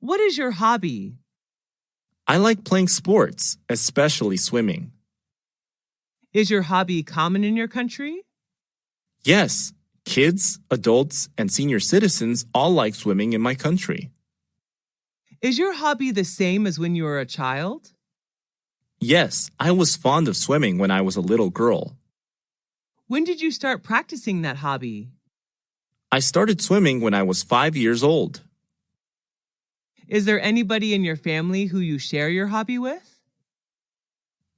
What is your hobby? I like playing sports, especially swimming. Is your hobby common in your country? Yes, kids, adults, and senior citizens all like swimming in my country. Is your hobby the same as when you were a child? Yes, I was fond of swimming when I was a little girl. When did you start practicing that hobby? I started swimming when I was 5 years old. Is there anybody in your family who you share your hobby with?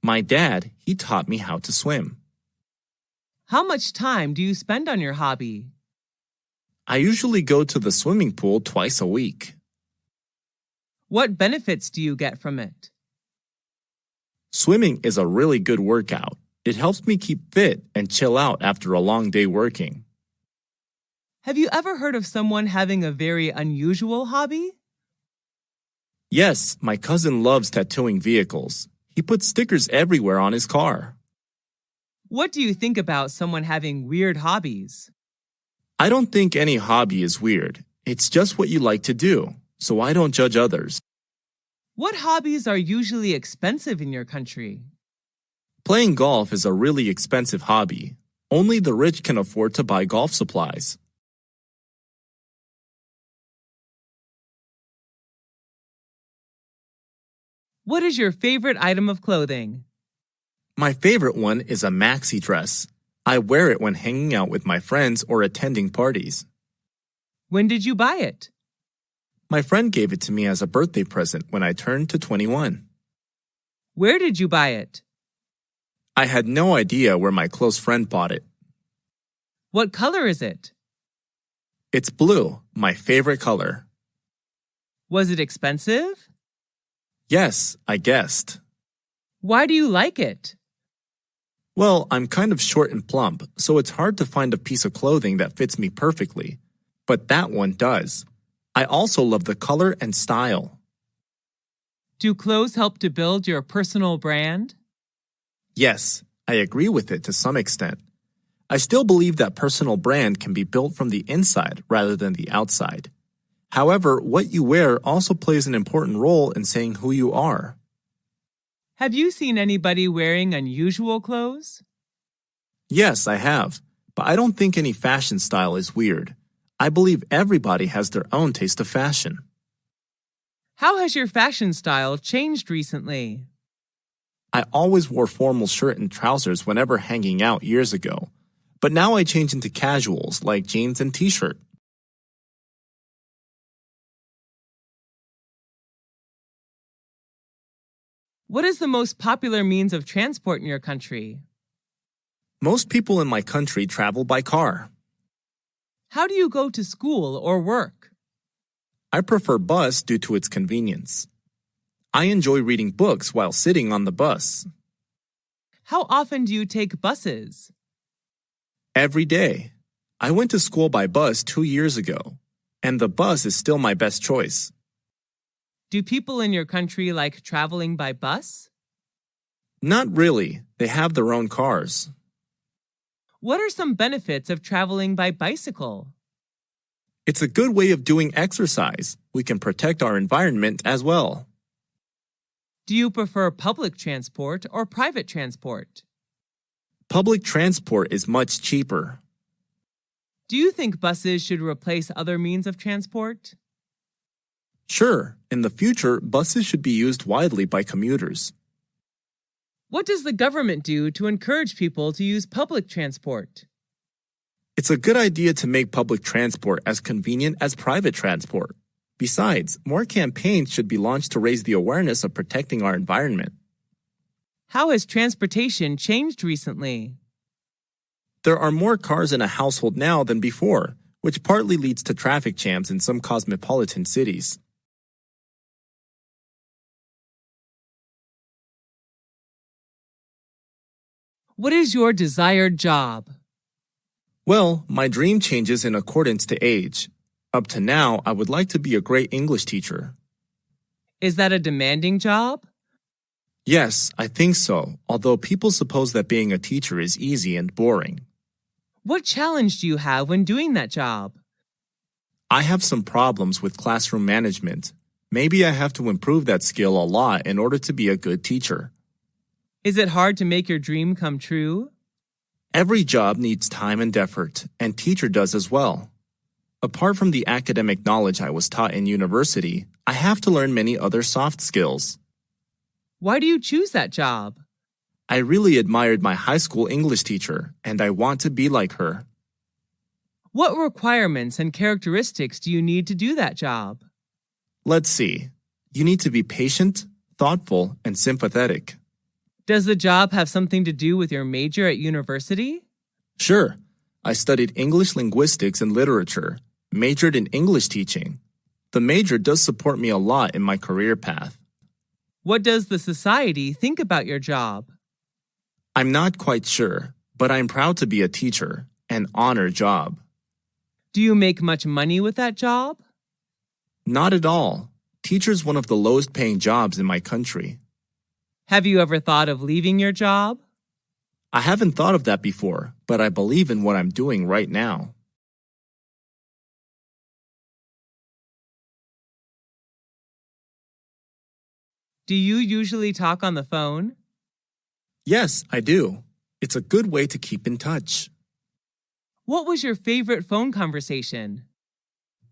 My dad, he taught me how to swim. How much time do you spend on your hobby? I usually go to the swimming pool twice a week. What benefits do you get from it? Swimming is a really good workout. It helps me keep fit and chill out after a long day working. Have you ever heard of someone having a very unusual hobby? Yes, my cousin loves tattooing vehicles. He puts stickers everywhere on his car. What do you think about someone having weird hobbies? I don't think any hobby is weird. It's just what you like to do, so I don't judge others. What hobbies are usually expensive in your country? Playing golf is a really expensive hobby. Only the rich can afford to buy golf supplies. What is your favorite item of clothing? My favorite one is a maxi dress. I wear it when hanging out with my friends or attending parties. When did you buy it? My friend gave it to me as a birthday present when I turned to 21. Where did you buy it? I had no idea where my close friend bought it. What color is it? It's blue, my favorite color. Was it expensive? Yes, I guessed. Why do you like it? Well, I'm kind of short and plump, so it's hard to find a piece of clothing that fits me perfectly. But that one does. I also love the color and style. Do clothes help to build your personal brand? Yes, I agree with it to some extent. I still believe that personal brand can be built from the inside rather than the outside. However, what you wear also plays an important role in saying who you are. Have you seen anybody wearing unusual clothes? Yes, I have, but I don't think any fashion style is weird. I believe everybody has their own taste of fashion. How has your fashion style changed recently? I always wore formal shirt and trousers whenever hanging out years ago, but now I change into casuals like jeans and t-shirt. What is the most popular means of transport in your country? Most people in my country travel by car. How do you go to school or work? I prefer bus due to its convenience. I enjoy reading books while sitting on the bus. How often do you take buses? Every day. I went to school by bus 2 years ago, and the bus is still my best choice. Do people in your country like traveling by bus? Not really. They have their own cars. What are some benefits of traveling by bicycle? It's a good way of doing exercise. We can protect our environment as well. Do you prefer public transport or private transport? Public transport is much cheaper. Do you think buses should replace other means of transport? Sure, in the future, buses should be used widely by commuters. What does the government do to encourage people to use public transport? It's a good idea to make public transport as convenient as private transport. Besides, more campaigns should be launched to raise the awareness of protecting our environment. How has transportation changed recently? There are more cars in a household now than before, which partly leads to traffic jams in some cosmopolitan cities. What is your desired job? Well, my dream changes in accordance to age. Up to now, I would like to be a great English teacher. Is that a demanding job? Yes, I think so, although people suppose that being a teacher is easy and boring. What challenge do you have when doing that job? I have some problems with classroom management. Maybe I have to improve that skill a lot in order to be a good teacher. Is it hard to make your dream come true? Every job needs time and effort, and teacher does as well. Apart from the academic knowledge I was taught in university, I have to learn many other soft skills. Why do you choose that job? I really admired my high school English teacher, and I want to be like her. What requirements and characteristics do you need to do that job? Let's see. You need to be patient, thoughtful, and sympathetic. Does the job have something to do with your major at university? Sure. I studied English linguistics and literature, majored in English teaching. The major does support me a lot in my career path. What does the society think about your job? I'm not quite sure, but I'm proud to be a teacher, an honor job. Do you make much money with that job? Not at all. Teacher's one of the lowest paying jobs in my country. Have you ever thought of leaving your job? I haven't thought of that before, but I believe in what I'm doing right now. Do you usually talk on the phone? Yes, I do. It's a good way to keep in touch. What was your favorite phone conversation?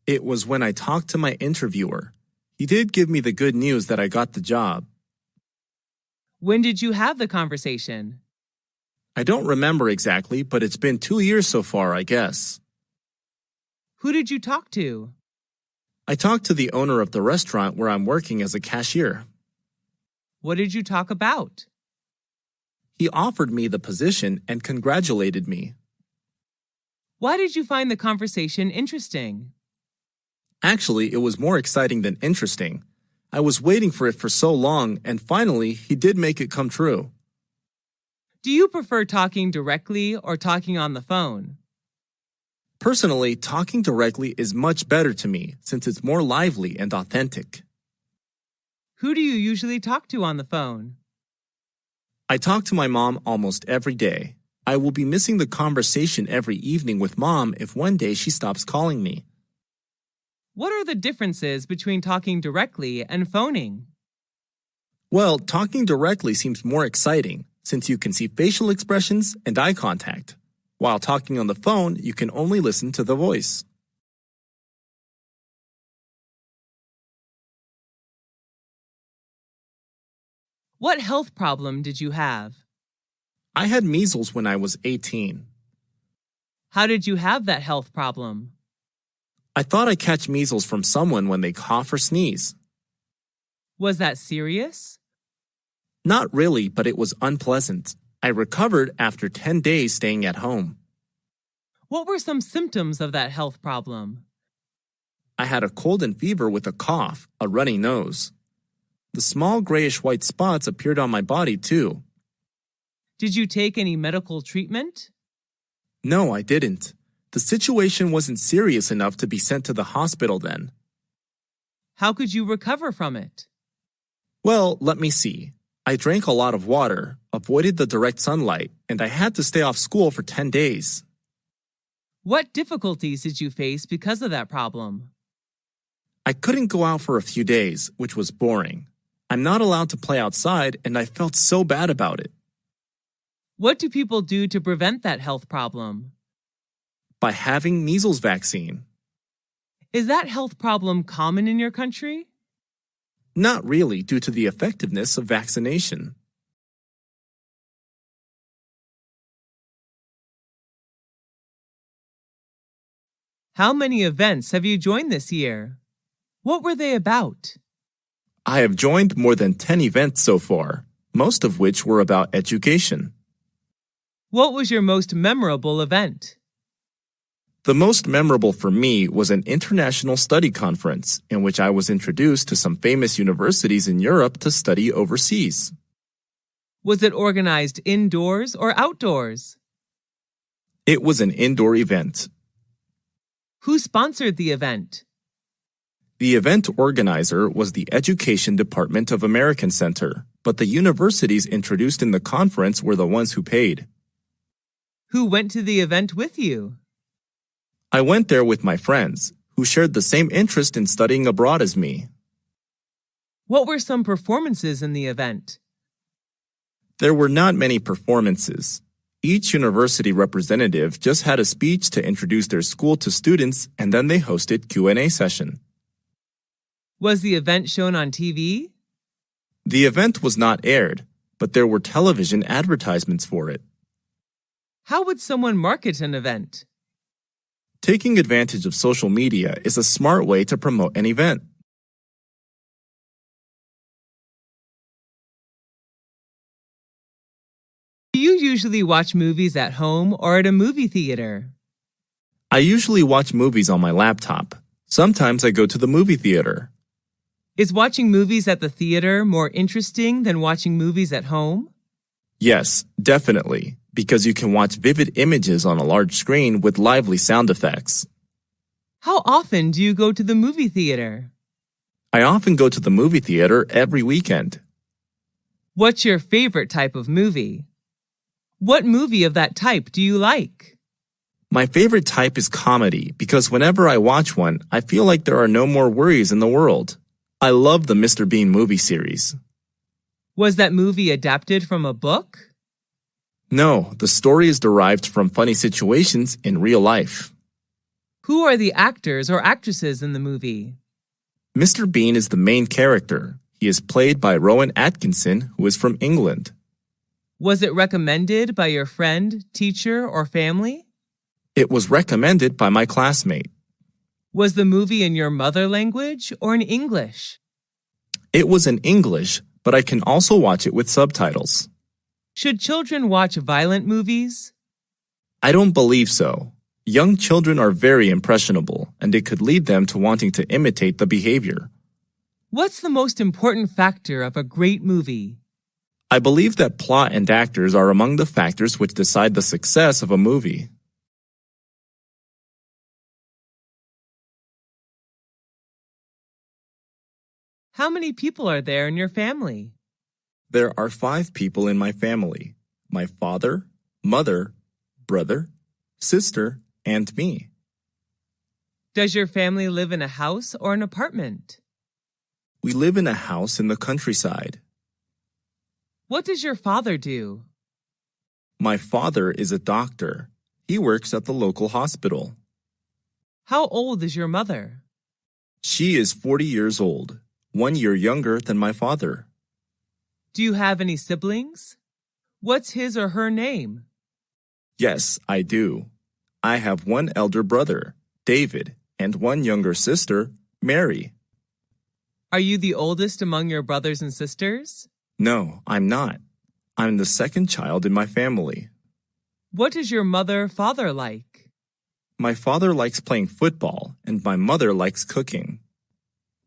It was when I talked to my interviewer. He did give me the good news that I got the job. When did you have the conversation? I don't remember exactly, but it's been 2 years so far, I guess. Who did you talk to? I talked to the owner of the restaurant where I'm working as a cashier. What did you talk about? He offered me the position and congratulated me. Why did you find the conversation interesting? Actually, it was more exciting than interesting. I was waiting for it for so long, and finally, he did make it come true. Do you prefer talking directly or talking on the phone? Personally, talking directly is much better to me since it's more lively and authentic. Who do you usually talk to on the phone? I talk to my mom almost every day. I will be missing the conversation every evening with Mom if one day she stops calling me. What are the differences between talking directly and phoning? Well, talking directly seems more exciting since you can see facial expressions and eye contact. While talking on the phone, you can only listen to the voice. What health problem did you have? I had measles when I was 18. How did you have that health problem? I thought I catch measles from someone when they cough or sneeze. Was that serious? Not really, but it was unpleasant. I recovered after 10 days staying at home. What were some symptoms of that health problem? I had a cold and fever with a cough, a runny nose. The small grayish-white spots appeared on my body too. Did you take any medical treatment? No, I didn't. The situation wasn't serious enough to be sent to the hospital then. How could you recover from it? Well, let me see. I drank a lot of water, avoided the direct sunlight, and I had to stay off school for 10 days. What difficulties did you face because of that problem? I couldn't go out for a few days, which was boring. I'm not allowed to play outside, and I felt so bad about it. What do people do to prevent that health problem? By having measles vaccine. Is that health problem common in your country? Not really, due to the effectiveness of vaccination. How many events have you joined this year? What were they about? I have joined more than 10 events so far, most of which were about education. What was your most memorable event? The most memorable for me was an international study conference in which I was introduced to some famous universities in Europe to study overseas. Was it organized indoors or outdoors? It was an indoor event. Who sponsored the event? The event organizer was the Education Department of American Center, but the universities introduced in the conference were the ones who paid. Who went to the event with you? I went there with my friends, who shared the same interest in studying abroad as me. What were some performances in the event? There were not many performances. Each university representative just had a speech to introduce their school to students, and then they hosted Q&A session. Was the event shown on TV? The event was not aired, but there were television advertisements for it. How would someone market an event? Taking advantage of social media is a smart way to promote an event. Do you usually watch movies at home or at a movie theater? I usually watch movies on my laptop. Sometimes I go to the movie theater. Is watching movies at the theater more interesting than watching movies at home? Yes, definitely, because you can watch vivid images on a large screen with lively sound effects. How often do you go to the movie theater? I often go to the movie theater every weekend. What's your favorite type of movie? What movie of that type do you like? My favorite type is comedy because whenever I watch one, I feel like there are no more worries in the world. I love the Mr. Bean movie series. Was that movie adapted from a book? No, the story is derived from funny situations in real life. Who are the actors or actresses in the movie? Mr. Bean is the main character. He is played by Rowan Atkinson, who is from England. Was it recommended by your friend, teacher, or family? It was recommended by my classmate. Was the movie in your mother language or in English? It was in English, but I can also watch it with subtitles. Should children watch violent movies? I don't believe so. Young children are very impressionable, and it could lead them to wanting to imitate the behavior. What's the most important factor of a great movie? I believe that plot and actors are among the factors which decide the success of a movie. How many people are there in your family? There are 5 people in my family: my father, mother, brother, sister, and me. Does your family live in a house or an apartment? We live in a house in the countryside. What does your father do? My father is a doctor. He works at the local hospital. How old is your mother? She is 40 years old, 1 year younger than my father. Do you have any siblings? What's his or her name? Yes, I do. I have 1 elder brother, David, and 1 younger sister, Mary. Are you the oldest among your brothers and sisters? No, I'm not. I'm the second child in my family. What is your father like? My father likes playing football, and my mother likes cooking.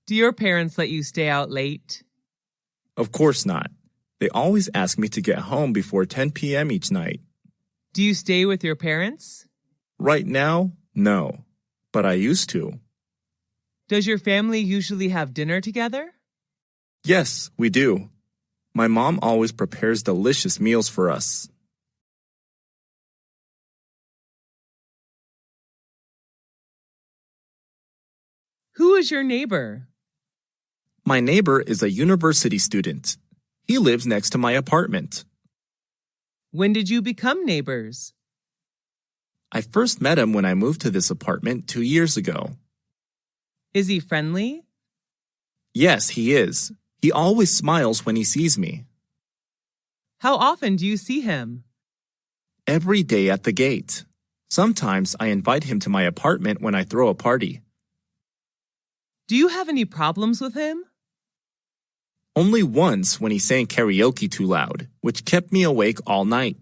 Do your parents let you stay out late? Of course not. They always ask me to get home before 10 p.m. each night. Do you stay with your parents? Right now, no, but I used to. Does your family usually have dinner together? Yes, we do. My mom always prepares delicious meals for us. Who is your neighbor? My neighbor is a university student. He lives next to my apartment. When did you become neighbors? I first met him when I moved to this apartment 2 years ago. Is he friendly? Yes, he is. He always smiles when he sees me. How often do you see him? Every day at the gate. Sometimes I invite him to my apartment when I throw a party. Do you have any problems with him? Only once when he sang karaoke too loud, which kept me awake all night.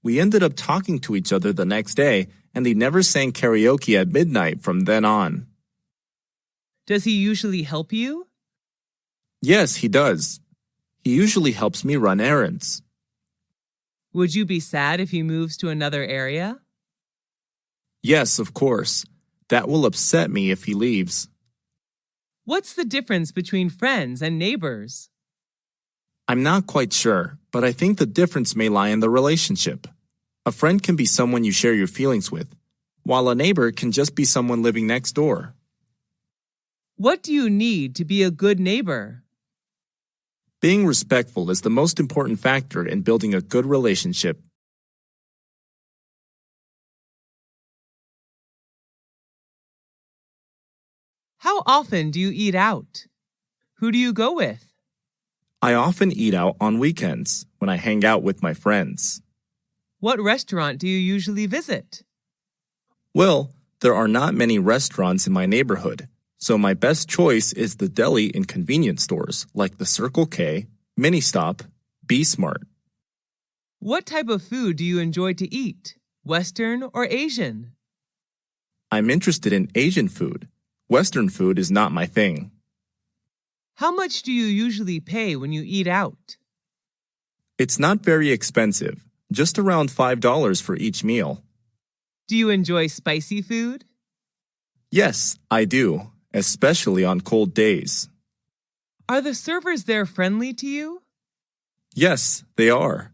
We ended up talking to each other the next day, and he never sang karaoke at midnight from then on. Does he usually help you? Yes, he does. He usually helps me run errands. Would you be sad if he moves to another area? Yes, of course. That will upset me if he leaves. What's the difference between friends and neighbors? I'm not quite sure, but I think the difference may lie in the relationship. A friend can be someone you share your feelings with, while a neighbor can just be someone living next door. What do you need to be a good neighbor? Being respectful is the most important factor in building a good relationship. How often do you eat out? Who do you go with? I often eat out on weekends when I hang out with my friends. What restaurant do you usually visit? Well, there are not many restaurants in my neighborhood, so my best choice is the deli and convenience stores like the Circle K, Mini Stop, Be Smart. What type of food do you enjoy to eat? Western or Asian? I'm interested in Asian food. Western food is not my thing. How much do you usually pay when you eat out? It's not very expensive, just around $5 for each meal. Do you enjoy spicy food? Yes, I do, especially on cold days. Are the servers there friendly to you? Yes, they are.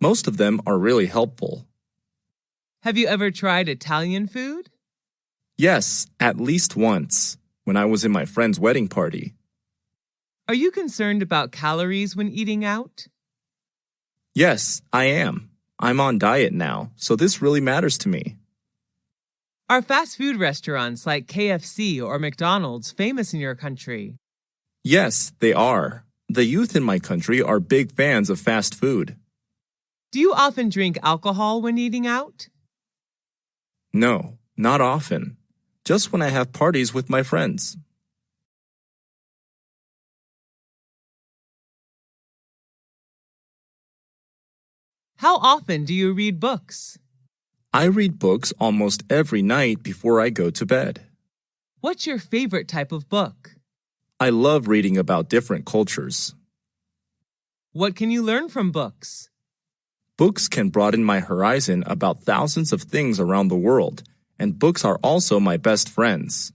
Most of them are really helpful. Have you ever tried Italian food? Yes, at least once, when I was in my friend's wedding party. Are you concerned about calories when eating out? Yes, I am. I'm on diet now, so this really matters to me. Are fast food restaurants like KFC or McDonald's famous in your country? Yes, they are. The youth in my country are big fans of fast food. Do you often drink alcohol when eating out? No, not often. Just when I have parties with my friends. How often do you read books? I read books almost every night before I go to bed. What's your favorite type of book? I love reading about different cultures. What can you learn from books? Books can broaden my horizon about thousands of things around the world, and books are also my best friends.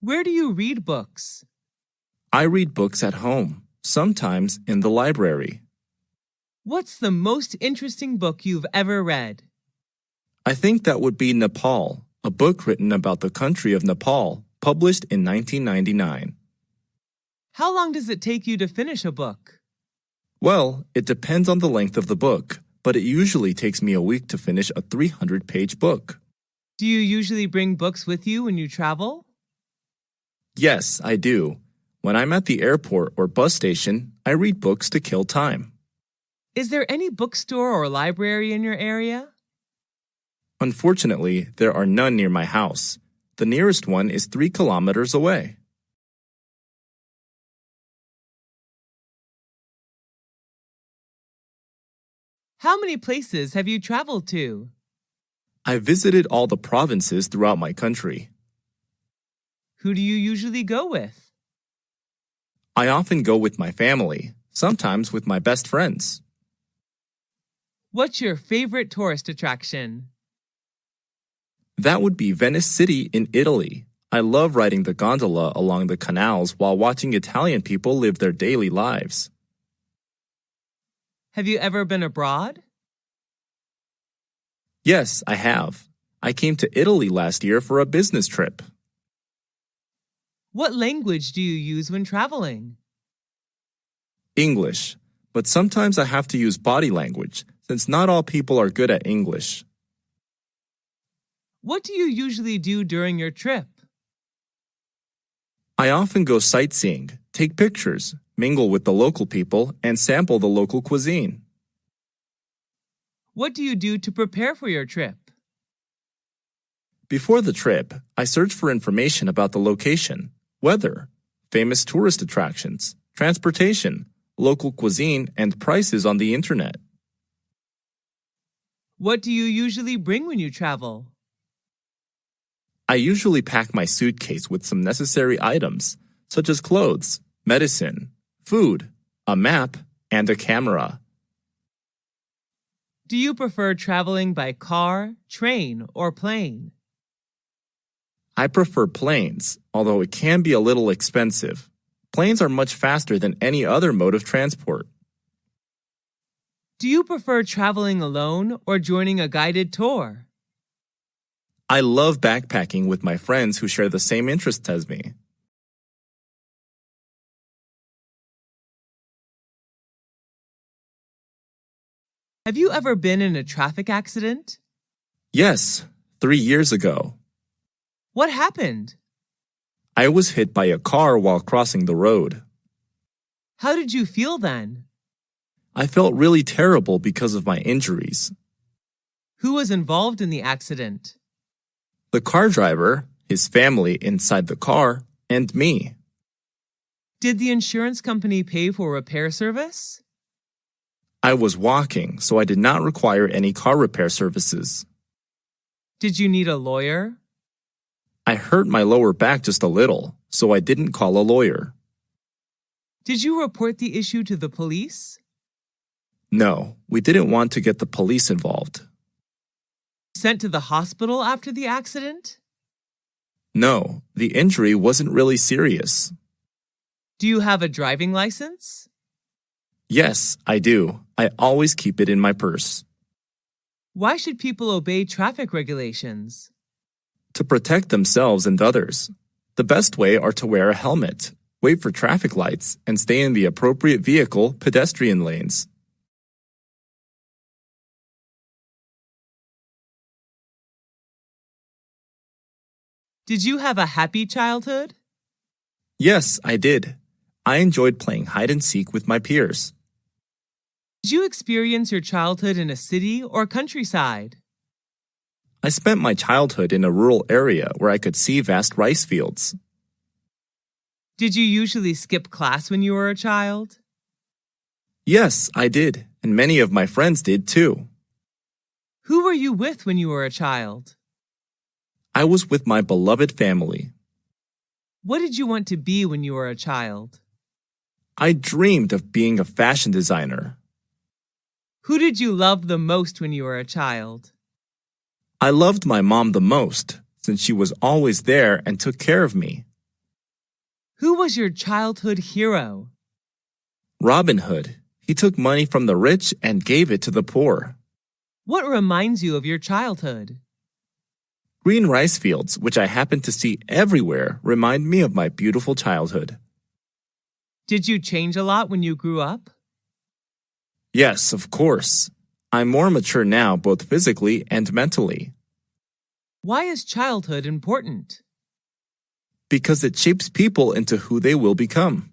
Where do you read books? I read books at home, sometimes in the library. What's the most interesting book you've ever read? I think that would be Nepal, a book written about the country of Nepal, published in 1999. How long does it take you to finish a book? Well, it depends on the length of the book, but it usually takes me a week to finish a 300-page book. Do you usually bring books with you when you travel? Yes, I do. When I'm at the airport or bus station, I read books to kill time. Is there any bookstore or library in your area? Unfortunately, there are none near my house. The nearest one is 3 kilometers away. How many places have you traveled to? I visited all the provinces throughout my country. Who do you usually go with? I often go with my family, sometimes with my best friends. What's your favorite tourist attraction? That would be Venice City in Italy. I love riding the gondola along the canals while watching Italian people live their daily lives. Have you ever been abroad? Yes, I have. I came to Italy last year for a business trip. What language do you use when traveling? English, but sometimes I have to use body language since not all people are good at English. What do you usually do during your trip? I often go sightseeing, take pictures, mingle with the local people, and sample the local cuisine. What do you do to prepare for your trip? Before the trip, I search for information about the location, weather, famous tourist attractions, transportation, local cuisine, and prices on the internet. What do you usually bring when you travel? I usually pack my suitcase with some necessary items, such as clothes, medicine, food, a map, and a camera. Do you prefer traveling by car, train, or plane? I prefer planes, although it can be a little expensive. Planes are much faster than any other mode of transport. Do you prefer traveling alone or joining a guided tour? I love backpacking with my friends who share the same interests as me. Have you ever been in a traffic accident? Yes, 3 years ago. What happened? I was hit by a car while crossing the road. How did you feel then? I felt really terrible because of my injuries. Who was involved in the accident? The car driver, his family inside the car, and me. Did the insurance company pay for repair service? I was walking, so I did not require any car repair services. Did you need a lawyer? I hurt my lower back just a little, so I didn't call a lawyer. Did you report the issue to the police? No, we didn't want to get the police involved. Sent to the hospital after the accident? No, the injury wasn't really serious. Do you have a driving license? Yes, I do. I always keep it in my purse. Why should people obey traffic regulations? To protect themselves and others. The best way are to wear a helmet, wait for traffic lights, and stay in the appropriate vehicle pedestrian lanes. Did you have a happy childhood? Yes, I did. I enjoyed playing hide and seek with my peers. Did you experience your childhood in a city or countryside? I spent my childhood in a rural area where I could see vast rice fields. Did you usually skip class when you were a child? Yes, I did, and many of my friends did too. Who were you with when you were a child? I was with my beloved family. What did you want to be when you were a child? I dreamed of being a fashion designer. Who did you love the most when you were a child? I loved my mom the most, since she was always there and took care of me. Who was your childhood hero? Robin Hood. He took money from the rich and gave it to the poor. What reminds you of your childhood? Green rice fields, which I happen to see everywhere, remind me of my beautiful childhood. Did you change a lot when you grew up? Yes, of course. I'm more mature now, both physically and mentally. Why is childhood important? Because it shapes people into who they will become.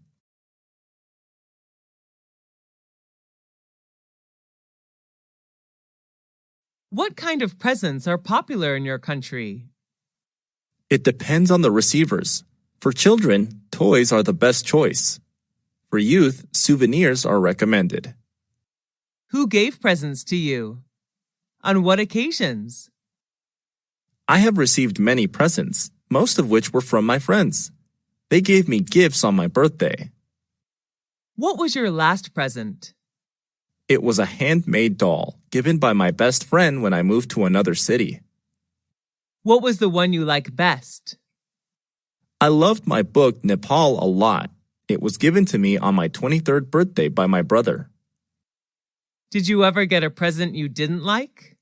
What kind of presents are popular in your country? It depends on the receivers. For children, toys are the best choice. For youth, souvenirs are recommended. Who gave presents to you? On what occasions? I have received many presents, most of which were from my friends. They gave me gifts on my birthday. What was your last present? It was a handmade doll given by my best friend when I moved to another city. What was the one you like best? I loved my book Nepal a lot. It was given to me on my 23rd birthday by my brother. Did you ever get a present you didn't like?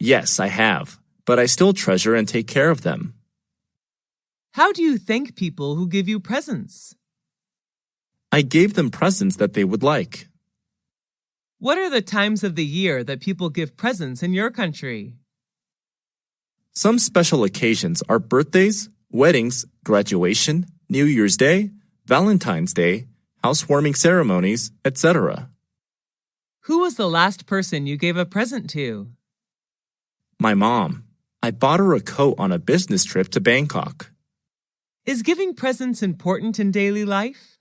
Yes, I have, but I still treasure and take care of them. How do you thank people who give you presents? I gave them presents that they would like. What are the times of the year that people give presents in your country? Some special occasions are birthdays, weddings, graduation, New Year's Day, Valentine's Day, housewarming ceremonies, etc. Who was the last person you gave a present to? My mom. I bought her a coat on a business trip to Bangkok. Is giving presents important in daily life?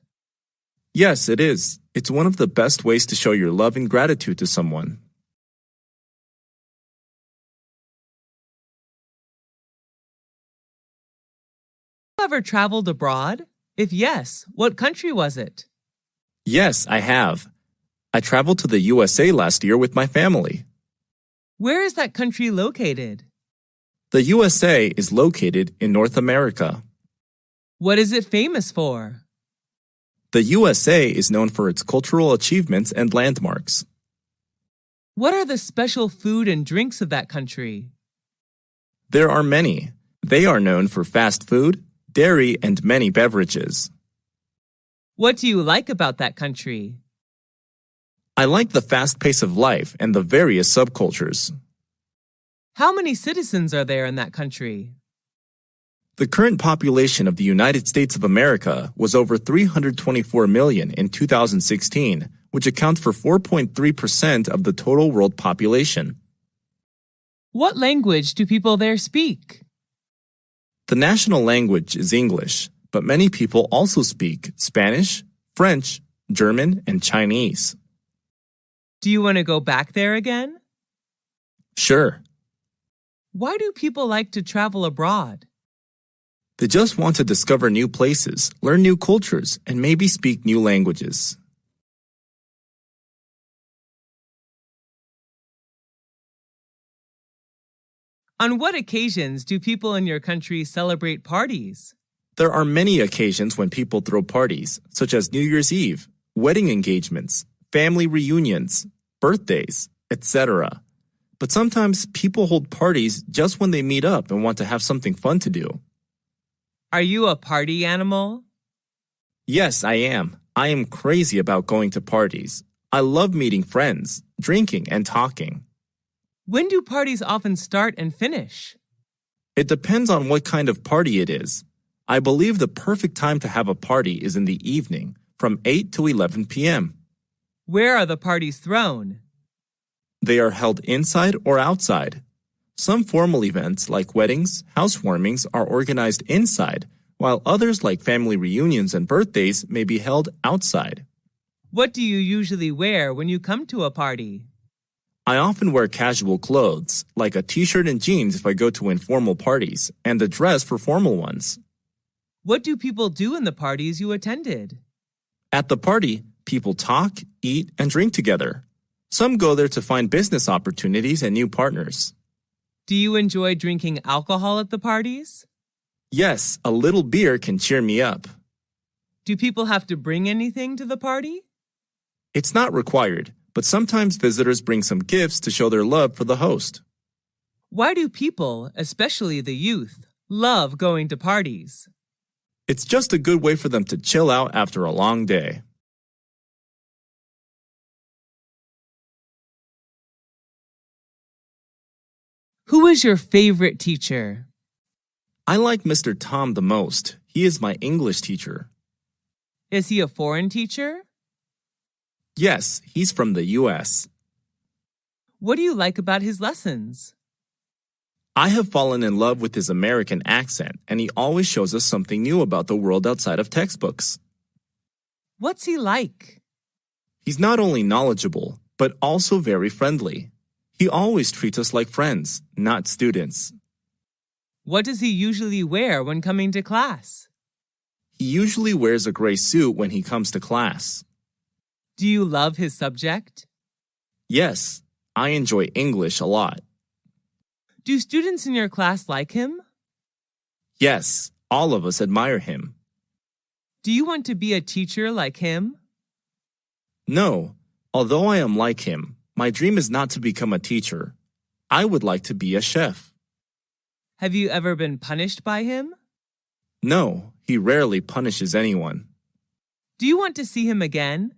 Yes, it is. It's one of the best ways to show your love and gratitude to someone. Have you ever traveled abroad? If yes, what country was it? Yes, I have. I traveled to the USA last year with my family. Where is that country located? The USA is located in North America. What is it famous for? The USA is known for its cultural achievements and landmarks. What are the special food and drinks of that country? There are many. They are known for fast food, dairy, and many beverages. What do you like about that country? I like the fast pace of life and the various subcultures. How many citizens are there in that country? The current population of the United States of America was over 324 million in 2016, which accounts for 4.3% of the total world population. What language do people there speak? The national language is English, but many people also speak Spanish, French, German, and Chinese. Do you want to go back there again? Sure. Why do people like to travel abroad? They just want to discover new places, learn new cultures, and maybe speak new languages. On what occasions do people in your country celebrate parties? There are many occasions when people throw parties, such as New Year's Eve, wedding engagements, family reunions, birthdays, etc. But sometimes people hold parties just when they meet up and want to have something fun to do. Are you a party animal? Yes, I am. I am crazy about going to parties. I love meeting friends, drinking, and talking. When do parties often start and finish? It depends on what kind of party it is. I believe the perfect time to have a party is in the evening, from 8 to 11 p.m. Where are the parties thrown? They are held inside or outside. Some formal events like weddings, housewarmings are organized inside, while others like family reunions and birthdays may be held outside. What do you usually wear when you come to a party? I often wear casual clothes, like a t-shirt and jeans if I go to informal parties, and a dress for formal ones. What do people do in the parties you attended? At the party, people talk, eat, and drink together. Some go there to find business opportunities and new partners. Do you enjoy drinking alcohol at the parties? Yes, a little beer can cheer me up. Do people have to bring anything to the party? It's not required, but sometimes visitors bring some gifts to show their love for the host. Why do people, especially the youth, love going to parties? It's just a good way for them to chill out after a long day. Who is your favorite teacher? I like Mr. Tom the most. He is my English teacher. Is he a foreign teacher? Yes, he's from the U.S. What do you like about his lessons? I have fallen in love with his American accent, and he always shows us something new about the world outside of textbooks. What's he like? He's not only knowledgeable, but also very friendly. He always treats us like friends, not students. What does he usually wear when coming to class? He usually wears a gray suit when he comes to class. Do you love his subject? Yes, I enjoy English a lot. Do students in your class like him? Yes, all of us admire him. Do you want to be a teacher like him? No, although I am like him, my dream is not to become a teacher. I would like to be a chef. Have you ever been punished by him? No, he rarely punishes anyone. Do you want to see him again?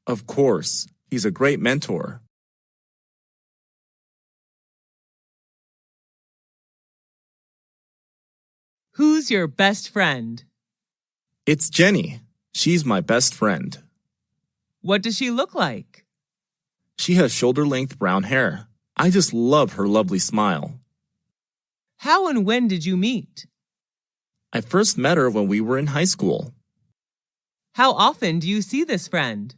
Of course, he's a great mentor. Who's your best friend? It's Jenny. She's my best friend. What does she look like? She has shoulder-length brown hair. I just love her lovely smile. How and when did you meet? I first met her when we were in high school. How often do you see this friend?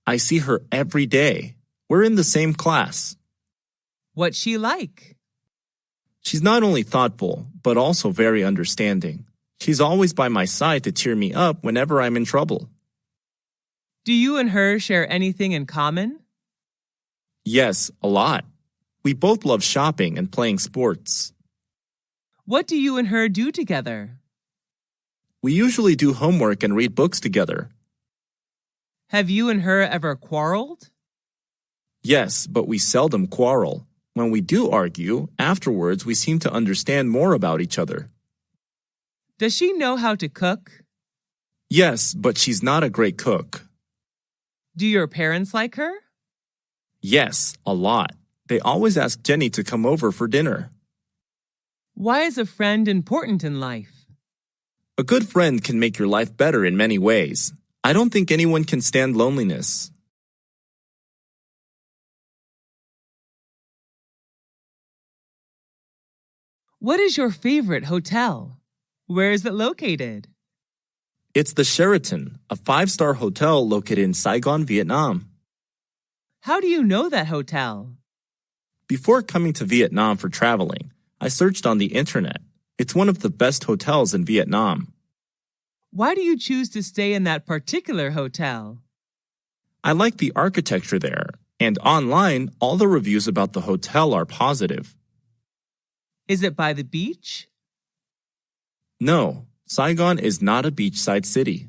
I see her every day. We're in the same class. What's she like? She's not only thoughtful, but also very understanding. She's always by my side to cheer me up whenever I'm in trouble. Do you and her share anything in common? Yes, a lot. We both love shopping and playing sports. What do you and her do together? We usually do homework and read books together. Have you and her ever quarreled? Yes, but we seldom quarrel. When we do argue, afterwards we seem to understand more about each other. Does she know how to cook? Yes, but she's not a great cook. Do your parents like her? Yes, a lot. They always ask Jenny to come over for dinner. Why is a friend important in life? A good friend can make your life better in many ways. I don't think anyone can stand loneliness. What is your favorite hotel? Where is it located? It's the Sheraton, a 5-star hotel located in Saigon, Vietnam. How do you know that hotel? Before coming to Vietnam for traveling, I searched on the internet. It's one of the best hotels in Vietnam. Why do you choose to stay in that particular hotel? I like the architecture there, and online, all the reviews about the hotel are positive. Is it by the beach? No, Saigon is not a beachside city.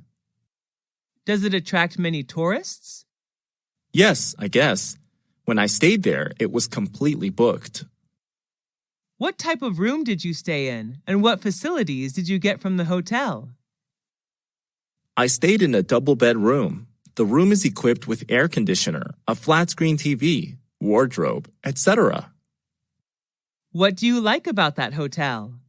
Does it attract many tourists? Yes, I guess. When I stayed there, it was completely booked. What type of room did you stay in, and what facilities did you get from the hotel? I stayed in a double-bed room. The room is equipped with air conditioner, a flat-screen TV, wardrobe, etc. What do you like about that hotel?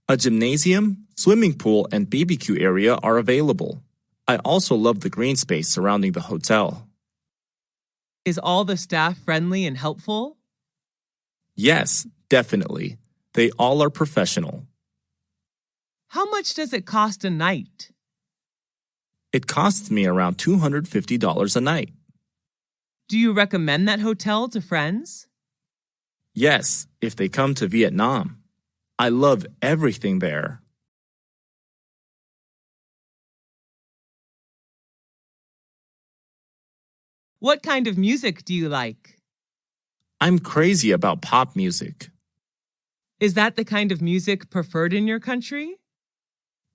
A gymnasium, swimming pool, and BBQ area are available. I also love the green space surrounding the hotel. Is all the staff friendly and helpful? Yes, definitely. They all are professional. How much does it cost a night? It costs me around $250 a night. Do you recommend that hotel to friends? Yes, if they come to Vietnam. I love everything there. What kind of music do you like? I'm crazy about pop music. Is that the kind of music preferred in your country?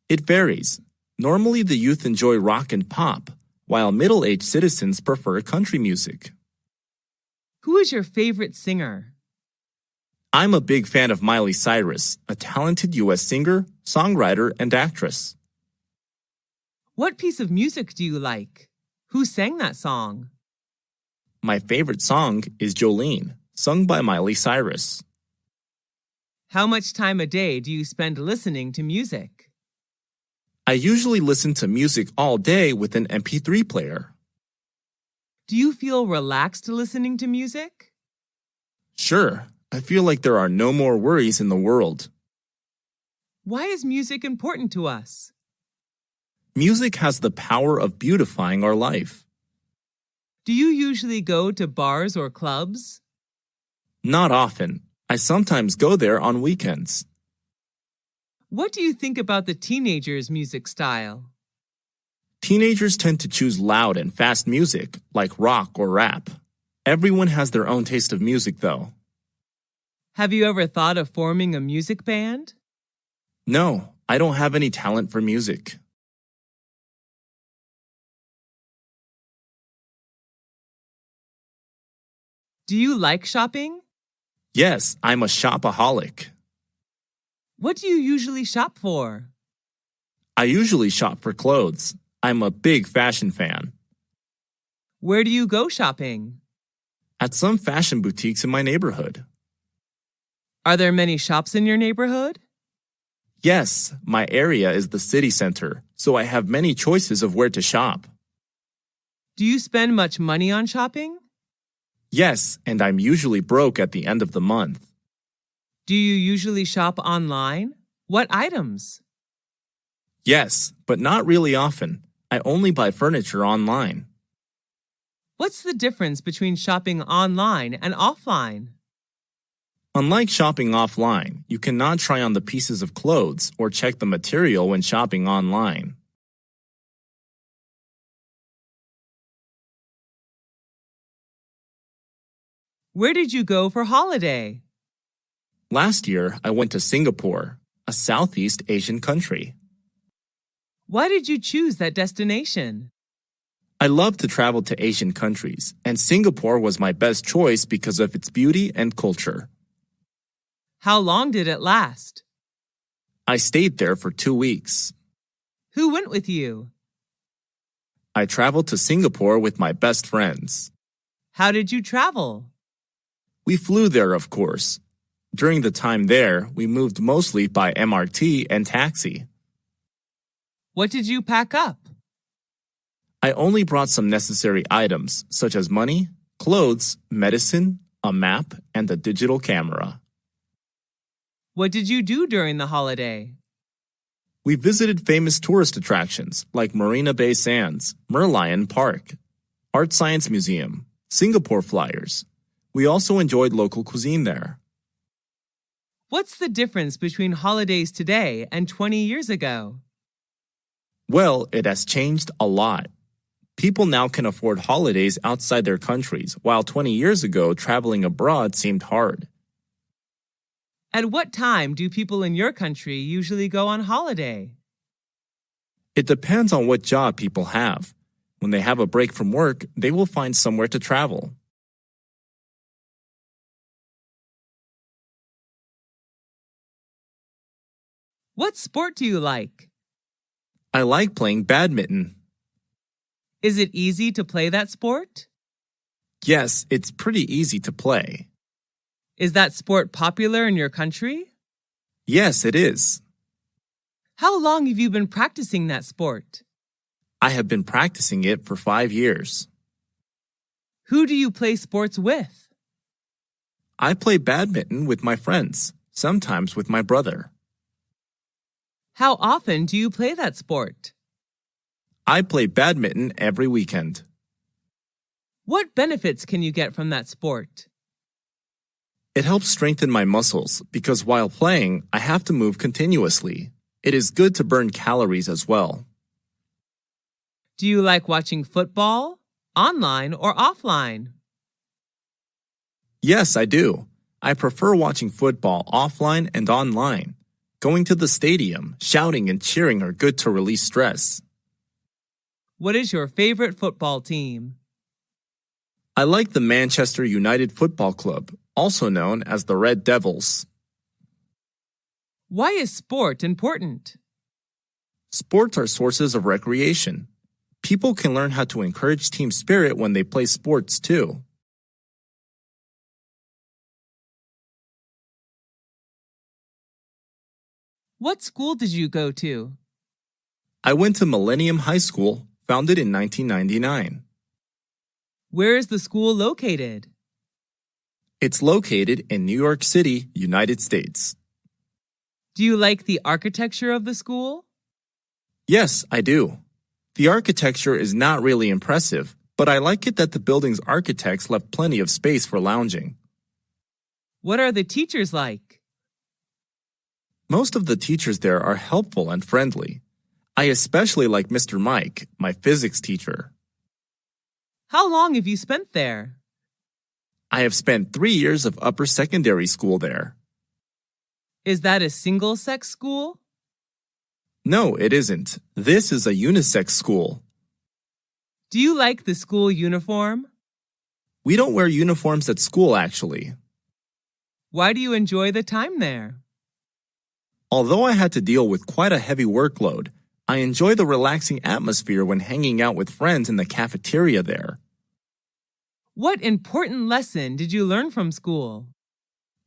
It varies. Normally, the youth enjoy rock and pop, while middle-aged citizens prefer country music. Who is your favorite singer? I'm a big fan of Miley Cyrus, a talented U.S. singer, songwriter, and actress. What piece of music do you like? Who sang that song? My favorite song is Jolene, sung by Miley Cyrus. How much time a day do you spend listening to music? I usually listen to music all day with an MP3 player. Do you feel relaxed listening to music? Sure, I feel like there are no more worries in the world. Why is music important to us? Music has the power of beautifying our life. Do you usually go to bars or clubs? Not often. I sometimes go there on weekends. What do you think about the teenagers' music style? Teenagers tend to choose loud and fast music, like rock or rap. Everyone has their own taste of music, though. Have you ever thought of forming a music band? No, I don't have any talent for music. Do you like shopping? Yes, I'm a shopaholic. What do you usually shop for? I usually shop for clothes. I'm a big fashion fan. Where do you go shopping? At some fashion boutiques in my neighborhood. Are there many shops in your neighborhood? Yes, my area is the city center, so I have many choices of where to shop. Do you spend much money on shopping? Yes, and I'm usually broke at the end of the month. Do you usually shop online? What items? Yes, but not really often. I only buy furniture online. What's the difference between shopping online and offline? Unlike shopping offline, you cannot try on the pieces of clothes or check the material when shopping online. Where did you go for holiday? Last year, I went to Singapore, a Southeast Asian country. Why did you choose that destination? I love to travel to Asian countries, and Singapore was my best choice because of its beauty and culture. How long did it last? I stayed there for 2 weeks. Who went with you? I traveled to Singapore with my best friends. How did you travel? We flew there, of course. During the time there, we moved mostly by MRT and taxi. What did you pack up? I only brought some necessary items, such as money, clothes, medicine, a map, and a digital camera. What did you do during the holiday? We visited famous tourist attractions like Marina Bay Sands, Merlion Park, Art Science Museum, Singapore Flyers. We also enjoyed local cuisine there. What's the difference between holidays today and 20 years ago? Well, it has changed a lot. People now can afford holidays outside their countries, while 20 years ago, traveling abroad seemed hard. At what time do people in your country usually go on holiday? It depends on what job people have. When they have a break from work, they will find somewhere to travel. What sport do you like? I like playing badminton. Is it easy to play that sport? Yes, it's pretty easy to play. Is that sport popular in your country? Yes, it is. How long have you been practicing that sport? I have been practicing it for 5 years. Who do you play sports with? I play badminton with my friends, sometimes with my brother. How often do you play that sport? I play badminton every weekend. What benefits can you get from that sport? It helps strengthen my muscles because while playing, I have to move continuously. It is good to burn calories as well. Do you like watching football, online or offline? Yes, I do. I prefer watching football offline and online. Going to the stadium, shouting and cheering are good to release stress. What is your favorite football team? I like the Manchester United Football Club, also known as the Red Devils. Why is sport important? Sports are sources of recreation. People can learn how to encourage team spirit when they play sports too. What school did you go to? I went to Millennium High School, founded in 1999. Where is the school located? It's located in New York City, United States. Do you like the architecture of the school? Yes, I do. The architecture is not really impressive, but I like it that the building's architects left plenty of space for lounging. What are the teachers like? Most of the teachers there are helpful and friendly. I especially like Mr. Mike, my physics teacher. How long have you spent there? I have spent 3 years of upper secondary school there. Is that a single-sex school? No, it isn't. This is a unisex school. Do you like the school uniform? We don't wear uniforms at school, actually. Why do you enjoy the time there? Although I had to deal with quite a heavy workload, I enjoy the relaxing atmosphere when hanging out with friends in the cafeteria there. What important lesson did you learn from school?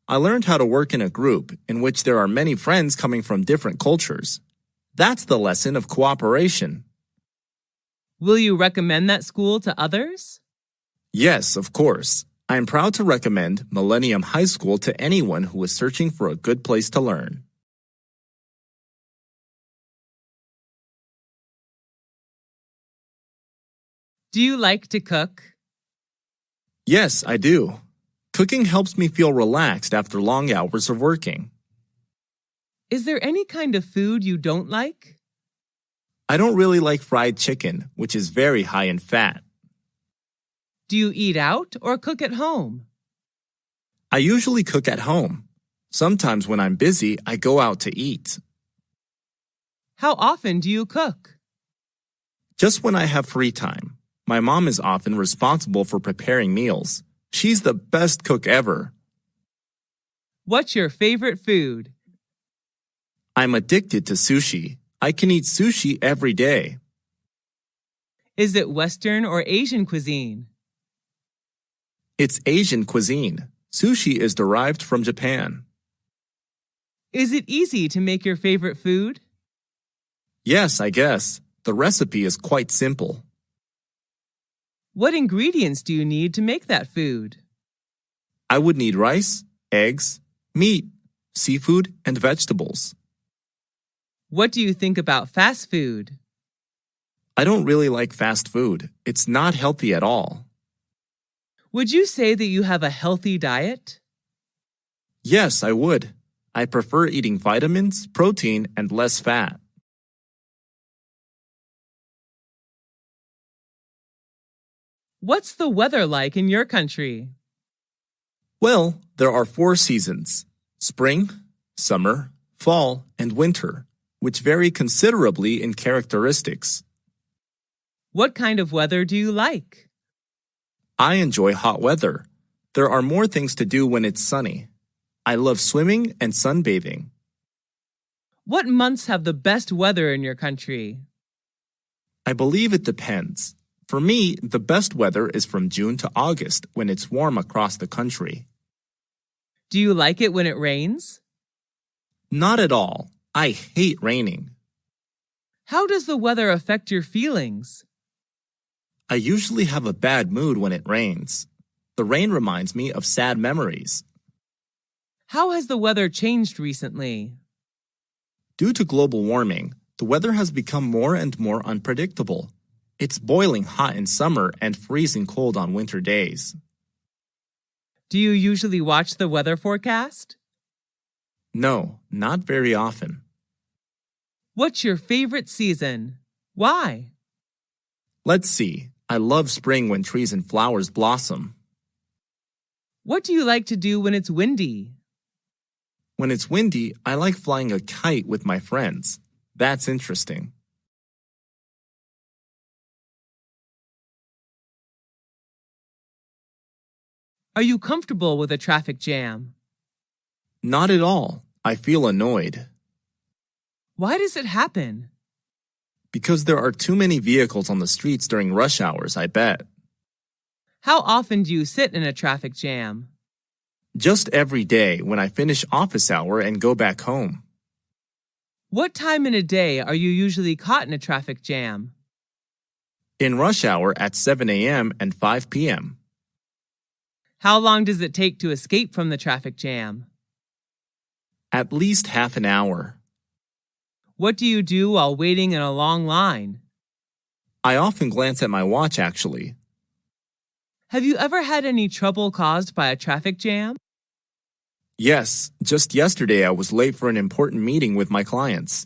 I learned how to work in a group in which there are many friends coming from different cultures. That's the lesson of cooperation. Will you recommend that school to others? Yes, of course. I am proud to recommend Millennium High School to anyone who is searching for a good place to learn. Do you like to cook? Yes, I do. Cooking helps me feel relaxed after long hours of working. Is there any kind of food you don't like? I don't really like fried chicken, which is very high in fat. Do you eat out or cook at home? I usually cook at home. Sometimes when I'm busy, I go out to eat. How often do you cook? Just when I have free time. My mom is often responsible for preparing meals. She's the best cook ever. What's your favorite food? I'm addicted to sushi. I can eat sushi every day. Is it Western or Asian cuisine? It's Asian cuisine. Sushi is derived from Japan. Is it easy to make your favorite food? Yes, I guess. The recipe is quite simple. What ingredients do you need to make that food? I would need rice, eggs, meat, seafood, and vegetables. What do you think about fast food? I don't really like fast food. It's not healthy at all. Would you say that you have a healthy diet? Yes, I would. I prefer eating vitamins, protein, and less fat. What's the weather like in your country? Well, there are 4 seasons: spring, summer, fall, and winter, which vary considerably in characteristics. What kind of weather do you like? I enjoy hot weather. There are more things to do when it's sunny. I love swimming and sunbathing. What months have the best weather in your country? I believe it depends. For me, the best weather is from June to August when it's warm across the country. Do you like it when it rains? Not at all. I hate raining. How does the weather affect your feelings? I usually have a bad mood when it rains. The rain reminds me of sad memories. How has the weather changed recently? Due to global warming, the weather has become more and more unpredictable. It's boiling hot in summer and freezing cold on winter days. Do you usually watch the weather forecast? No, not very often. What's your favorite season? Why? Let's see. I love spring when trees and flowers blossom. What do you like to do when it's windy? When it's windy, I like flying a kite with my friends. That's interesting. Are you comfortable with a traffic jam? Not at all. I feel annoyed. Why does it happen? Because there are too many vehicles on the streets during rush hours, I bet. How often do you sit in a traffic jam? Just every day when I finish office hour and go back home. What time in a day are you usually caught in a traffic jam? In rush hour at 7 a.m. and 5 p.m. How long does it take to escape from the traffic jam? At least half an hour. What do you do while waiting in a long line? I often glance at my watch, actually. Have you ever had any trouble caused by a traffic jam? Yes, just yesterday I was late for an important meeting with my clients.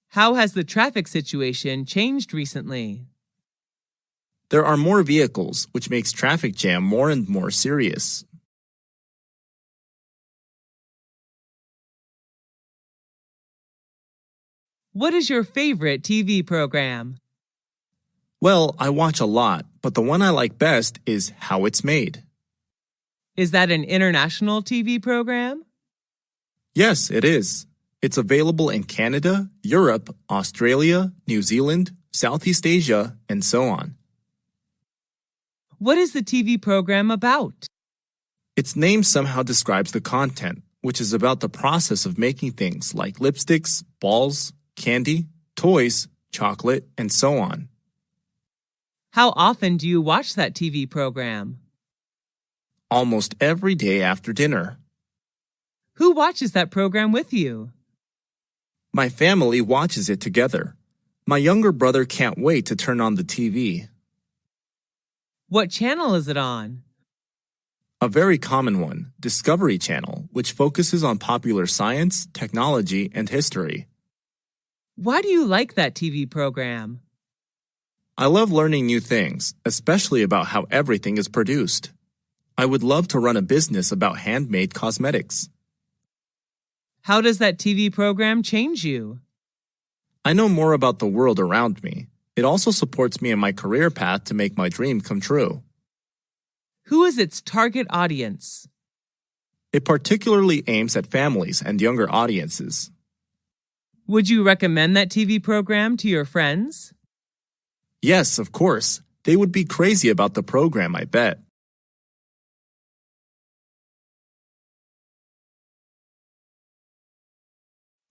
How has the traffic situation changed recently? There are more vehicles, which makes traffic jam more and more serious. What is your favorite TV program? Well, I watch a lot, but the one I like best is How It's Made. Is that an international TV program? Yes, it is. It's available in Canada, Europe, Australia, New Zealand, Southeast Asia, and so on. What is the TV program about? Its name somehow describes the content, which is about the process of making things like lipsticks, balls, candy, toys, chocolate, and so on. How often do you watch that TV program? Almost every day after dinner. Who watches that program with you? My family watches it together. My younger brother can't wait to turn on the TV. What channel is it on? A very common one, Discovery Channel, which focuses on popular science, technology, and history. Why do you like that TV program? I love learning new things, especially about how everything is produced. I would love to run a business about handmade cosmetics. How does that TV program change you? I know more about the world around me. It also supports me in my career path to make my dream come true. Who is its target audience? It particularly aims at families and younger audiences. Would you recommend that TV program to your friends? Yes, of course. They would be crazy about the program, I bet.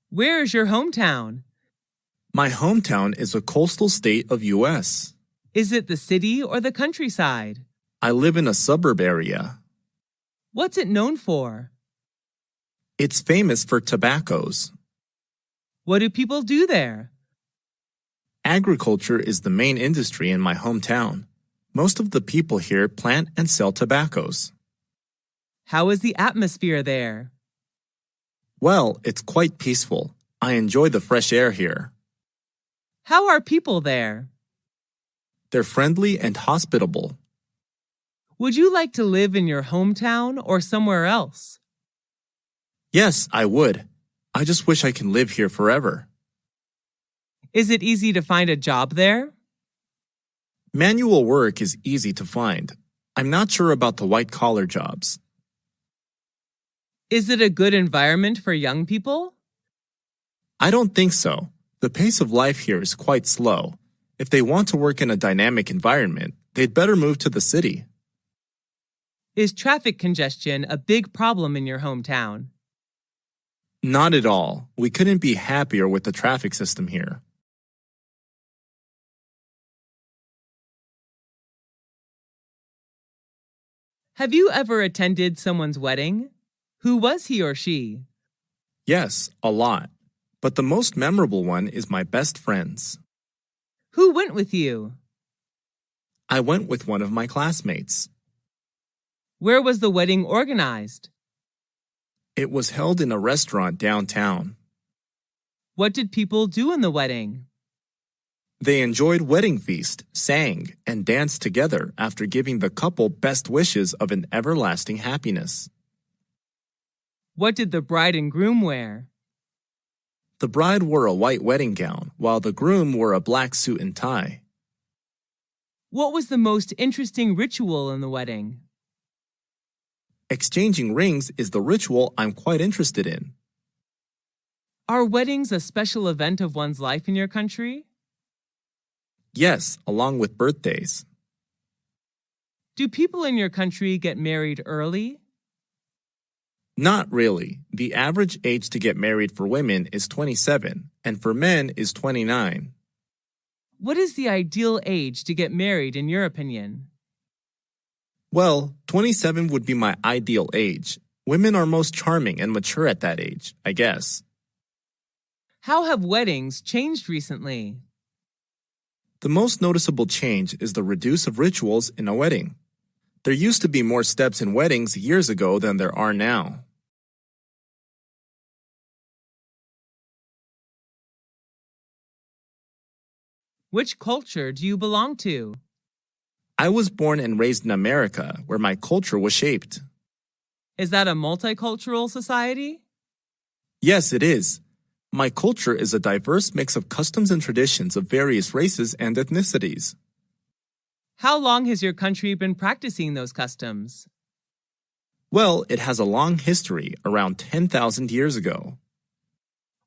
Where is your hometown? My hometown is a coastal state of U.S. Is it the city or the countryside? I live in a suburb area. What's it known for? It's famous for tobaccos. What do people do there? Agriculture is the main industry in my hometown. Most of the people here plant and sell tobaccos. How is the atmosphere there? Well, it's quite peaceful. I enjoy the fresh air here. How are people there? They're friendly and hospitable. Would you like to live in your hometown or somewhere else? Yes, I would. I just wish I can live here forever. Is it easy to find a job there? Manual work is easy to find. I'm not sure about the white-collar jobs. Is it a good environment for young people? I don't think so. The pace of life here is quite slow. If they want to work in a dynamic environment, they'd better move to the city. Is traffic congestion a big problem in your hometown? Not at all. We couldn't be happier with the traffic system here. Have you ever attended someone's wedding? Who was he or she? Yes, a lot. But the most memorable one is my best friend's. Who went with you? I went with one of my classmates. Where was the wedding organized? It was held in a restaurant downtown. What did people do in the wedding? They enjoyed wedding feast, sang, and danced together after giving the couple best wishes of an everlasting happiness. What did the bride and groom wear? The bride wore a white wedding gown, while the groom wore a black suit and tie. What was the most interesting ritual in the wedding? Exchanging rings is the ritual I'm quite interested in. Are weddings a special event of one's life in your country? Yes, along with birthdays. Do people in your country get married early? Not really. The average age to get married for women is 27, and for men is 29. What is the ideal age to get married in your opinion? Well, 27 would be my ideal age. Women are most charming and mature at that age, I guess. How have weddings changed recently? The most noticeable change is the reduce of rituals in a wedding. There used to be more steps in weddings years ago than there are now. Which culture do you belong to? I was born and raised in America, where my culture was shaped. Is that a multicultural society? Yes, it is. My culture is a diverse mix of customs and traditions of various races and ethnicities. How long has your country been practicing those customs? Well, it has a long history, around 10,000 years ago.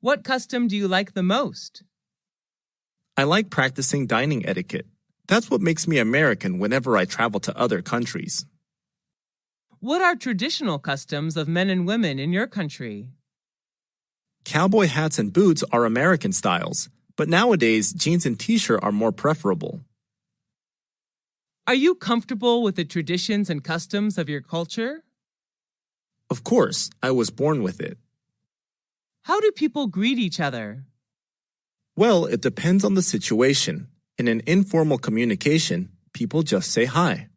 What custom do you like the most? I like practicing dining etiquette. That's what makes me American whenever I travel to other countries. What are traditional customs of men and women in your country? Cowboy hats and boots are American styles, but nowadays jeans and t-shirt are more preferable. Are you comfortable with the traditions and customs of your culture? Of course, I was born with it. How do people greet each other? Well, it depends on the situation. In an informal communication, people just say hi.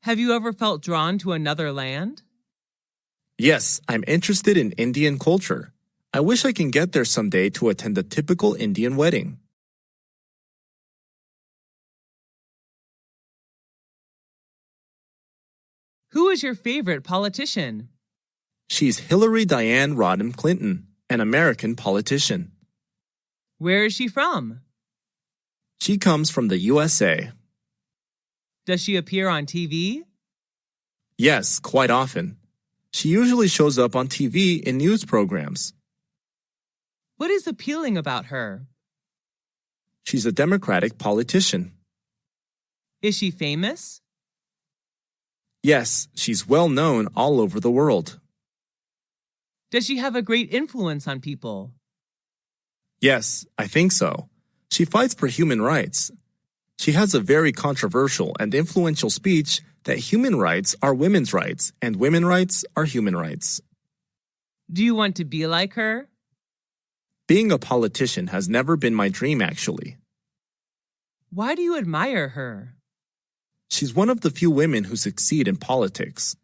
Have you ever felt drawn to another land? Yes, I'm interested in Indian culture. I wish I can get there someday to attend a typical Indian wedding. Who is your favorite politician? She's Hillary Diane Rodham Clinton, an American politician. Where is she from? She comes from the USA. Does she appear on TV? Yes, quite often. She usually shows up on TV in news programs. What is appealing about her? She's a Democratic politician. Is she famous? Yes, she's well known all over the world. Does she have a great influence on people? Yes, I think so. She fights for human rights. She has a very controversial and influential speech that human rights are women's rights and women's rights are human rights. Do you want to be like her? Being a politician has never been my dream, actually. Why do you admire her? She's one of the few women who succeed in politics.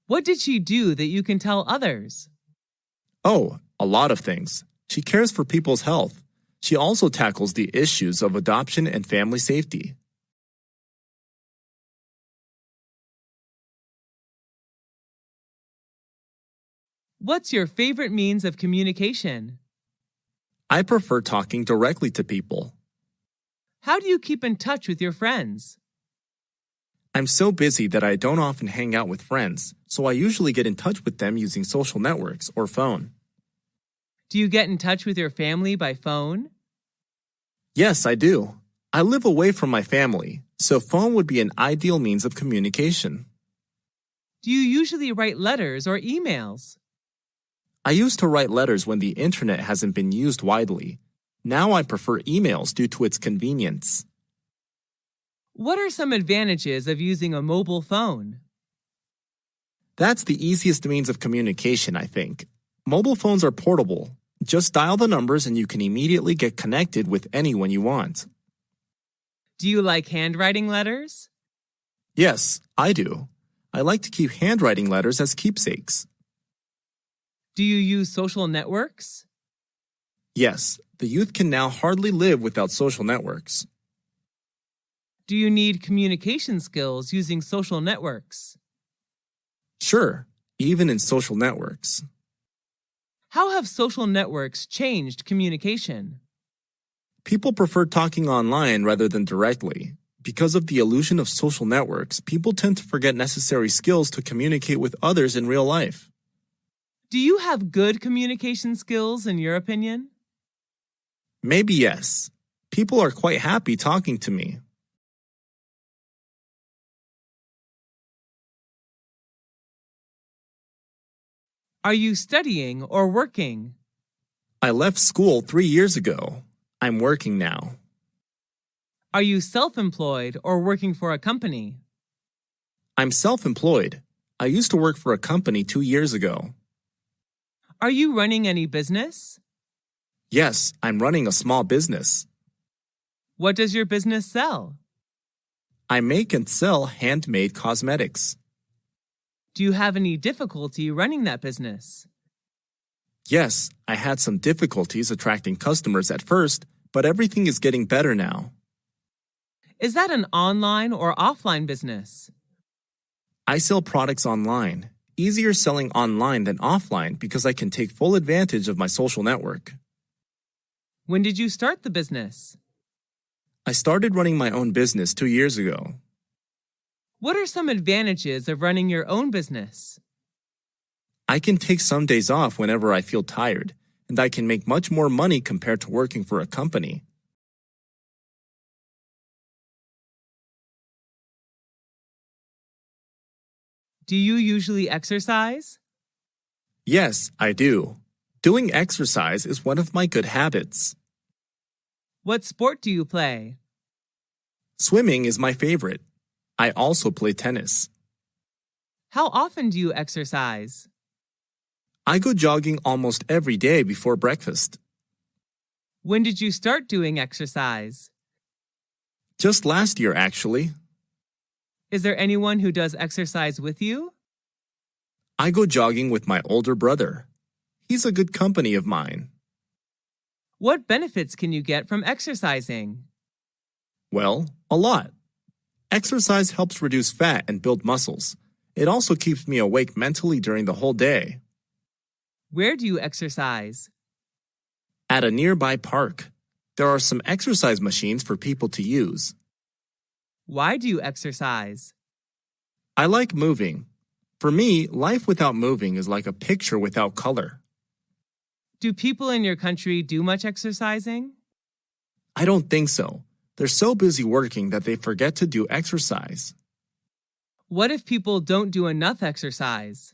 What did she do that you can tell others? Oh, a lot of things. She cares for people's health. She also tackles the issues of adoption and family safety. What's your favorite means of communication? I prefer talking directly to people. How do you keep in touch with your friends? I'm so busy that I don't often hang out with friends, so I usually get in touch with them using social networks or phone. Do you get in touch with your family by phone? Yes, I do. I live away from my family, so phone would be an ideal means of communication. Do you usually write letters or emails? I used to write letters when the internet hasn't been used widely. Now I prefer emails due to its convenience. What are some advantages of using a mobile phone? That's the easiest means of communication, I think. Mobile phones are portable. Just dial the numbers and you can immediately get connected with anyone you want. Do you like handwriting letters? Yes, I do. I like to keep handwriting letters as keepsakes. Do you use social networks? Yes, the youth can now hardly live without social networks. Do you need communication skills using social networks? Sure, even in social networks. How have social networks changed communication? People prefer talking online rather than directly. Because of the illusion of social networks, people tend to forget necessary skills to communicate with others in real life. Do you have good communication skills in your opinion? Maybe yes. People are quite happy talking to me. Are you studying or working? I left school 3 years ago. I'm working now. Are you self-employed or working for a company? I'm self-employed. I used to work for a company 2 years ago. Are you running any business? Yes, I'm running a small business. What does your business sell? I make and sell handmade cosmetics. Do you have any difficulty running that business? Yes, I had some difficulties attracting customers at first, but everything is getting better now. Is that an online or offline business? I sell products online. Easier selling online than offline because I can take full advantage of my social network. When did you start the business? I started running my own business 2 years ago. What are some advantages of running your own business? I can take some days off whenever I feel tired, and I can make much more money compared to working for a company. Do you usually exercise? Yes, I do. Doing exercise is one of my good habits. What sport do you play? Swimming is my favorite. I also play tennis. How often do you exercise? I go jogging almost every day before breakfast. When did you start doing exercise? Just last year, actually. Is there anyone who does exercise with you? I go jogging with my older brother. He's a good company of mine. What benefits can you get from exercising? Well, a lot. Exercise helps reduce fat and build muscles. It also keeps me awake mentally during the whole day. Where do you exercise? At a nearby park. There are some exercise machines for people to use. Why do you exercise? I like moving. For me, life without moving is like a picture without color. Do people in your country do much exercising? I don't think so. They're so busy working that they forget to do exercise. What if people don't do enough exercise?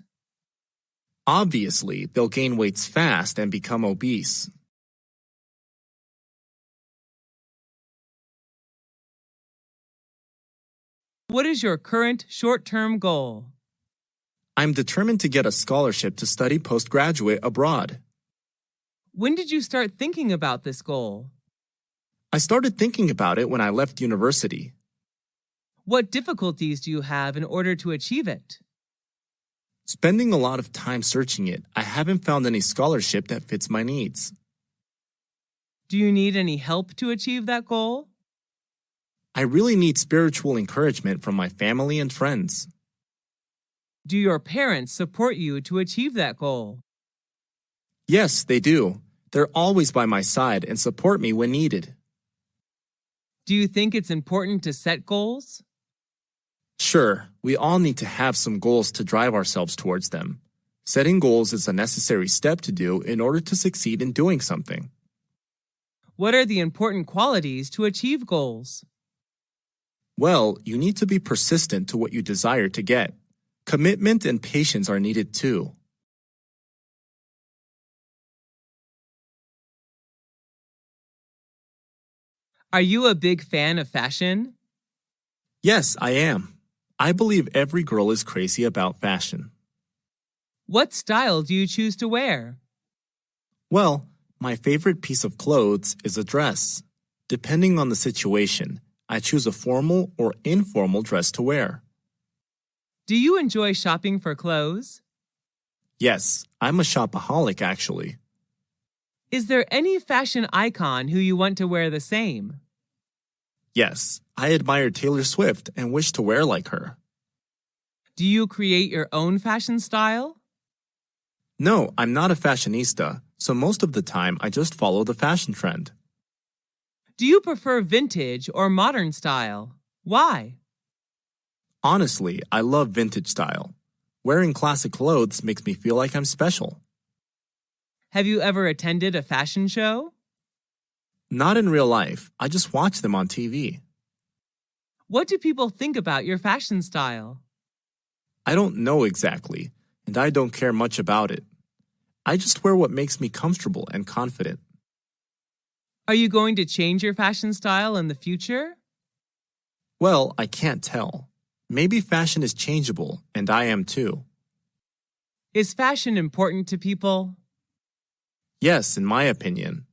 Obviously, they'll gain weight fast and become obese. What is your current short-term goal? I'm determined to get a scholarship to study postgraduate abroad. When did you start thinking about this goal? I started thinking about it when I left university. What difficulties do you have in order to achieve it? Spending a lot of time searching it, I haven't found any scholarship that fits my needs. Do you need any help to achieve that goal? I really need spiritual encouragement from my family and friends. Do your parents support you to achieve that goal? Yes, they do. They're always by my side and support me when needed. Do you think it's important to set goals? Sure, we all need to have some goals to drive ourselves towards them. Setting goals is a necessary step to do in order to succeed in doing something. What are the important qualities to achieve goals? Well, you need to be persistent to what you desire to get. Commitment and patience are needed too. Are you a big fan of fashion? Yes, I am. I believe every girl is crazy about fashion. What style do you choose to wear? Well, my favorite piece of clothes is a dress. Depending on the situation, I choose a formal or informal dress to wear. Do you enjoy shopping for clothes? Yes, I'm a shopaholic actually. Is there any fashion icon who you want to wear the same? Yes, I admire Taylor Swift and wish to wear like her. Do you create your own fashion style? No, I'm not a fashionista, so most of the time I just follow the fashion trend. Do you prefer vintage or modern style? Why? Honestly, I love vintage style. Wearing classic clothes makes me feel like I'm special. Have you ever attended a fashion show? Not in real life, I just watch them on TV. What do people think about your fashion style? I don't know exactly, and I don't care much about it. I just wear what makes me comfortable and confident. Are you going to change your fashion style in the future? Well, I can't tell. Maybe fashion is changeable, and I am too. Is fashion important to people? Yes, in my opinion.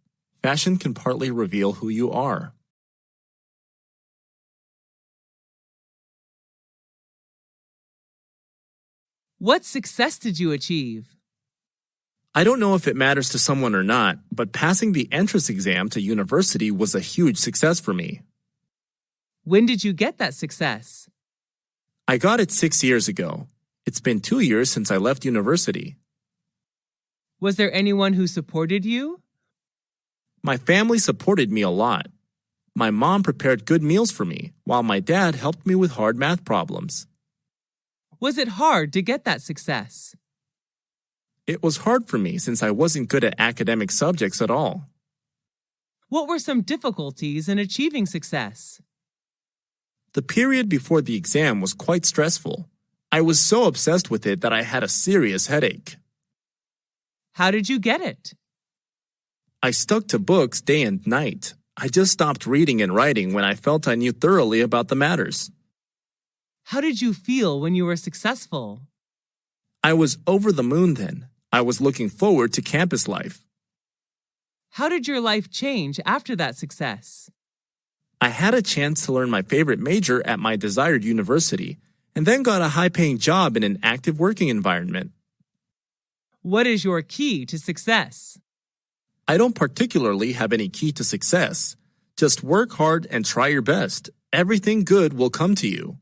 Fashion can partly reveal who you are. What success did you achieve? I don't know if it matters to someone or not, but passing the entrance exam to university was a huge success for me. When did you get that success? I got it 6 years ago. It's been 2 years since I left university. Was there anyone who supported you? My family supported me a lot. My mom prepared good meals for me, while my dad helped me with hard math problems. Was it hard to get that success? It was hard for me since I wasn't good at academic subjects at all. What were some difficulties in achieving success? The period before the exam was quite stressful. I was so obsessed with it that I had a serious headache. How did you get it? I stuck to books day and night. I just stopped reading and writing when I felt I knew thoroughly about the matters. How did you feel when you were successful? I was over the moon then. I was looking forward to campus life. How did your life change after that success? I had a chance to learn my favorite major at my desired university, and then got a high-paying job in an active working environment. What is your key to success? I don't particularly have any key to success. Just work hard and try your best. Everything good will come to you.